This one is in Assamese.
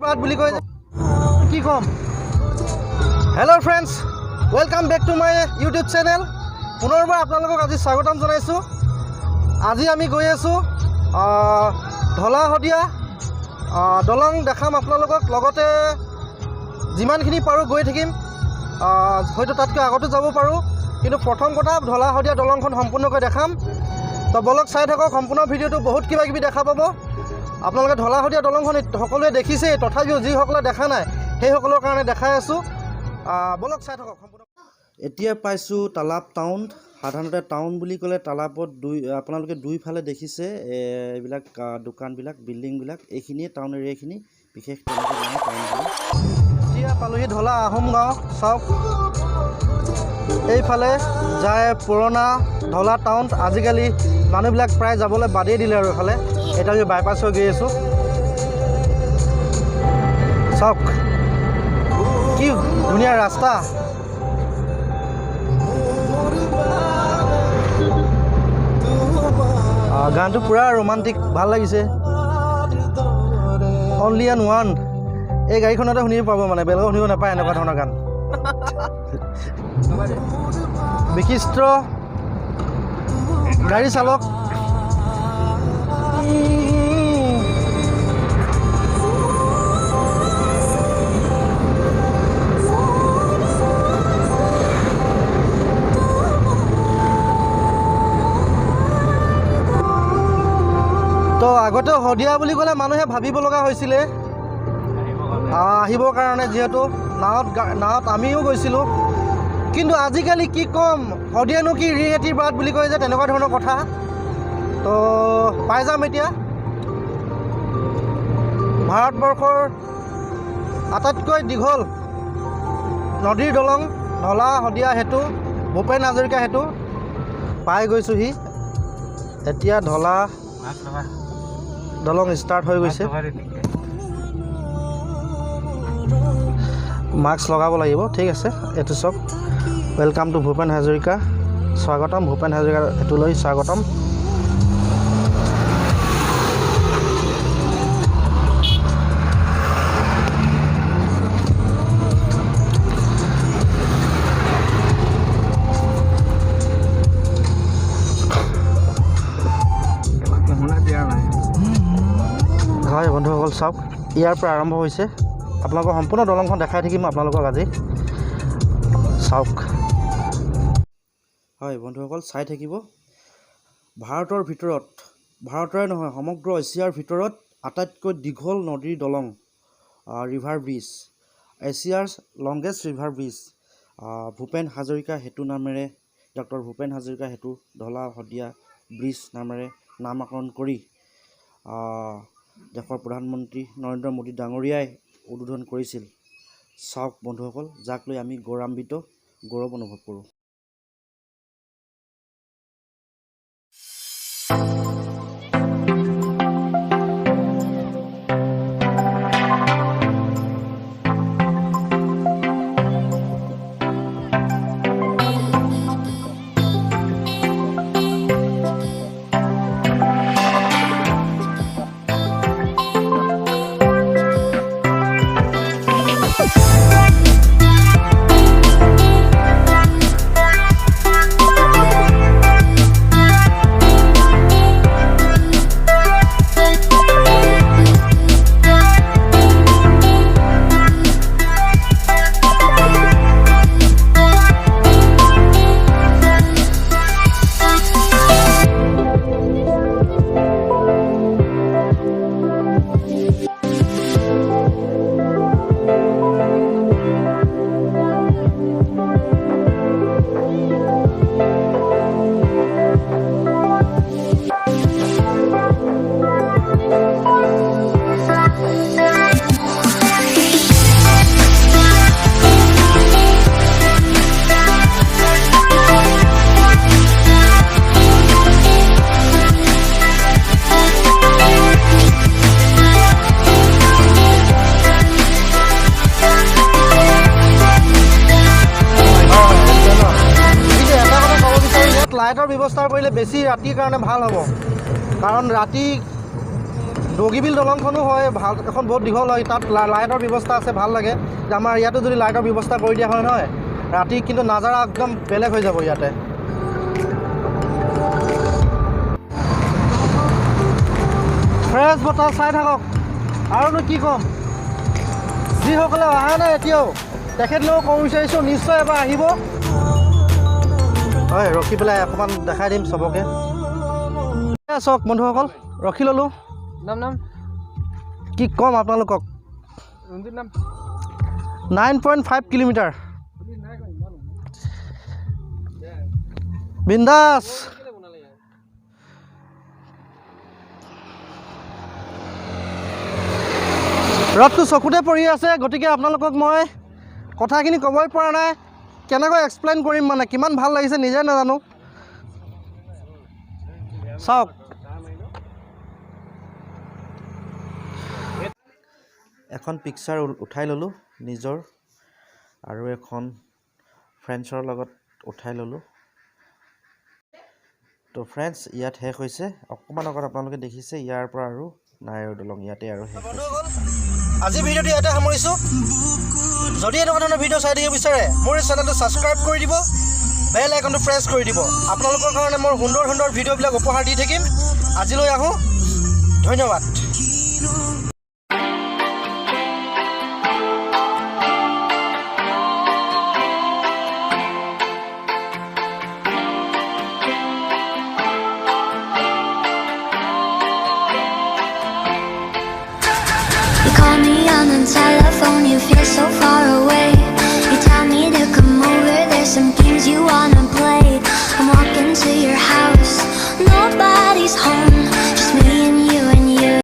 বুলি কয় কি কম hello' friends welcome back to my YouTube channel পুনৰবাৰ আপোনালোকক আজি স্বাগতম জনাইছোঁ আজি আমি গৈ আছোঁ ঢলা শদিয়া দলং দেখাম আপোনালোকক লগতে যিমানখিনি পাৰোঁ গৈ থাকিম হয়তো তাতকৈ আগতো যাব পাৰোঁ কিন্তু প্ৰথম কথা ঢলা শদিয়া দলংখন সম্পূৰ্ণকৈ দেখাম তো বলক চাই থাকক সম্পূৰ্ণ ভিডিঅ'টো বহুত কিবা কিবি দেখা পাব আপোনালোকে ঢলা শদিয়া দলংখন সকলোৱে দেখিছেই তথাপিও যিসকলে দেখা নাই সেইসকলৰ কাৰণে দেখাই আছোঁ বলক চাই থাকক সম্পূৰ্ণ এতিয়া পাইছোঁ তালাপ টাউন সাধাৰণতে টাউন বুলি ক'লে তালাপত আপোনালোকে দুইফালে দেখিছে এইবিলাক দোকানবিলাক বিল্ডিংবিলাক এইখিনিয়ে টাউন এৰিয়াখিনি বিশেষ তেনেকৈ নাই টাউনবিলাক এতিয়া পালোহি ঢলা আহোম গাঁও চাওক এইফালে যায় পুৰণা ঢলা টাউন আজিকালি মানুহবিলাক প্ৰায় যাবলৈ বাদেই দিলে আৰু এইফালে এতিয়া আমি বাইপাছ হৈ গৈ আছোঁ চাওক কি ধুনীয়া ৰাস্তা গানটো পূৰা ৰোমান্টিক ভাল লাগিছে অনলি এণ্ড ওৱান এই গাড়ীখনতে শুনিব পাব মানে বেলেগত শুনিব নাপায় এনেকুৱা ধৰণৰ গান বিশিষ্ট গাড়ী চালক তো আগতে শদিয়া বুলি ক'লে মানুহে ভাবিব লগা হৈছিলে আহিবৰ কাৰণে যিহেতু নাৱত আমিও গৈছিলোঁ কিন্তু আজিকালি কি ক'ম শদিয়ানো কি ৰিহেতিৰ বাট বুলি কয় যে তেনেকুৱা ধৰণৰ কথা তো পাই যাম এতিয়া ভাৰতবৰ্ষৰ আটাইতকৈ দীঘল নদীৰ দলং ঢলা শদিয়া সেতু ভূপেন হাজৰিকা সেতু পাই গৈছোঁহি এতিয়া ঢলা দলং ষ্টাৰ্ট হৈ গৈছে মাস্ক লগাব লাগিব ঠিক আছে এইটো চব ৱেলকাম টু ভূপেন হাজৰিকা স্বাগতম ভূপেন হাজৰিকা সেতুলৈ স্বাগতম হয় বন্ধুসকল চাওক ইয়াৰ পৰা আৰম্ভ হৈছে আপোনালোকৰ সম্পূৰ্ণ দলংখন দেখাই থাকিম আপোনালোকক আজি চাওক হয় বন্ধুসকল চাই থাকিব ভাৰতৰে নহয় সমগ্ৰ এছিয়াৰ ভিতৰত আটাইতকৈ দীঘল নদীৰ দলং ৰিভাৰ ব্ৰিজ এছিয়াৰ longest river bridge Bhupen Hazarika সেতু নামেৰে ডক্টৰ ভূপেন হাজৰিকা সেতু ঢলা শদিয়া ব্ৰিজ নামেৰে নামকৰণ কৰি দেশৰ প্ৰধানমন্ত্ৰী নৰেন্দ্ৰ মোদী ডাঙৰীয়াই উদ্বোধন কৰিছিল চাওক বন্ধুসকল যাক লৈ আমি গৌৰৱান্বিত গৌৰৱ অনুভৱ কৰোঁ লাইটৰ ব্যৱস্থা কৰিলে বেছি ৰাতিৰ কাৰণে ভাল হ'ব কাৰণ ৰাতি বগীবিল দলংখনো হয় ভাল, এখন বহুত দীঘল হয়, তাত লাইটৰ ব্যৱস্থা আছে, ভাল লাগে। আমাৰ ইয়াতো যদি লাইটৰ ব্যৱস্থা কৰি দিয়া হয় নহয়, ৰাতি কিন্তু নাজাৰা একদম বেলেগ হৈ যাব ইয়াতে। ফ্ৰেছ বতাহ চাই থাকক, আৰুনো কি ক'ম। যিসকলে অহা নাই এতিয়াও, তেখেতলোকক ক'ব বিচাৰিছোঁ নিশ্চয় এবাৰ আহিব। হয়, ৰখি পেলাই অকণমান দেখাই দিম চবকে। চাওক বন্ধুসকল, ৰখি ল'লোঁ। নাম কি ক'ম আপোনালোকক, 9.5 কিলোমিটাৰ বিন্দাছ। ৰ'দটো চকুতে পৰি আছে, গতিকে আপোনালোকক মই কথাখিনি ক'বই পৰা নাই, কেনেকৈ এক্সপ্লেইন কৰিম, মানে কিমান ভাল লাগিছে নিজে নাজানো। চাওক এখন পিকচাৰ উঠাই ল'লোঁ নিজৰ, আৰু এখন ফ্ৰেণ্ডছৰ লগত উঠাই ল'লোঁ। তো ফ্ৰেণ্ডছ, ইয়াত শেষ হৈছে। অকণমান আগত আপোনালোকে দেখিছে, ইয়াৰ পৰা আৰু নাই আৰু দলং, ইয়াতে আৰু শেষ হৈছে। আজি ভিডিঅ'টো ইয়াতে সামৰিছোঁ। যদি এনেকুৱা ধৰণৰ ভিডিঅ' চাই থাকিব বিচাৰে, মোৰ এই চেনেলটো ছাবস্ক্ৰাইব কৰি দিব, বেল আইকনটো প্ৰেছ কৰি দিব। আপোনালোকৰ কাৰণে মই সুন্দৰ সুন্দৰ ভিডিঅ'বিলাক উপহাৰ দি থাকিম। আজিলৈ আহোঁ, ধন্যবাদ। Call me on the telephone, you feel so far away. You tell me to come over, there's some games you wanna play. I'm walking to your house, nobody's home, just me